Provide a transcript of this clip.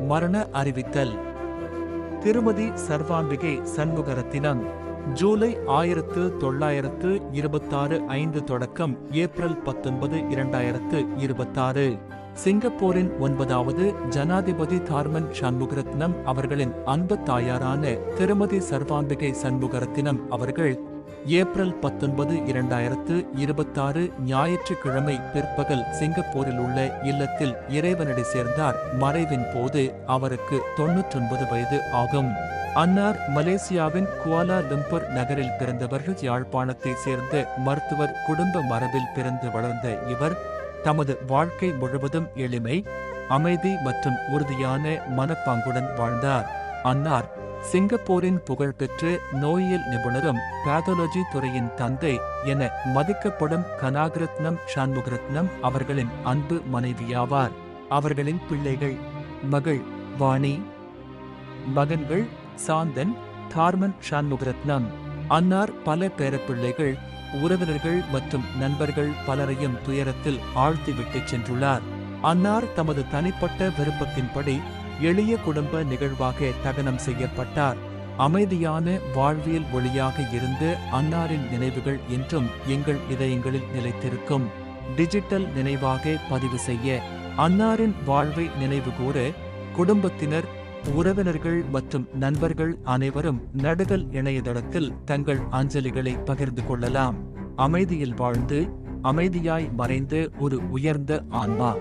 மரண அறிவித்தல். திருமதி சர்வாம்பிகை சண்முகரத்தினம் ஜூலை 1926 5 தொடக்கம் ஏப்ரல் 19 2026. சிங்கப்பூரின் 9வது ஜனாதிபதி தார்மன் சண்முகரத்னம் அவர்களின் அன்பு தாயாரான திருமதி சர்வாம்பிகை சண்முகரத்தினம் அவர்கள் ஏப்ரல் 19 2026 ஞாயிற்றுக்கிழமை பிற்பகல் சிங்கப்பூரில் உள்ள இல்லத்தில் இறைவனடி சேர்ந்தார். மறைவின் போது அவருக்கு 99 வயது ஆகும். அன்னார் மலேசியாவின் குவாலா லம்பூர் நகரில் பிறந்தவர்கள். யாழ்ப்பாணத்தை சேர்ந்த மருத்துவர் குடும்ப மரபில் பிறந்து வளர்ந்த இவர் தமது வாழ்க்கை முழுவதும் எளிமை, அமைதி மற்றும் உறுதியான மனப்பாங்குடன் வாழ்ந்தார். அன்னார் சிங்கப்பூரின் புகழ்பெற்ற நோயியல் நிபுணரும் பேத்தாலஜி துறையின் தந்தை என மதிக்கப்படும் கனகரத்னம் சண்முகரத்னம் அவர்களின் அன்பு மனைவியாவார். அவர்களின் பிள்ளைகள்: மகள் வாணி, மகன்கள் சாந்தன், தார்மன் சண்முகரத்னம். அன்னார் பல பேரப்பிள்ளைகள், உறவினர்கள் மற்றும் நண்பர்கள் பலரையும் துயரத்தில் ஆழ்த்திவிட்டுச் சென்றுள்ளார். அன்னார் தமது தனிப்பட்ட விருப்பத்தின்படி எளிய குடும்ப நிகழ்வாக தகனம் செய்யப்பட்டார். அமைதியான வாழ்வியல் ஒளியாக இருந்த அன்னாரின் நினைவுகள் என்றும் எங்கள் இதயங்களில் நிலைத்திருக்கும். டிஜிட்டல் நினைவாக பதிவு செய்ய அன்னாரின் வாழ்வை நினைவுகூர குடும்பத்தினர், உறவினர்கள் மற்றும் நண்பர்கள் அனைவரும் நடுகல் இணையதளத்தில் தங்கள் அஞ்சலிகளை பகிர்ந்து கொள்ளலாம். அமைதியில் வாழ்ந்து அமைதியாய் மறைந்த ஒரு உயர்ந்த ஆன்மா.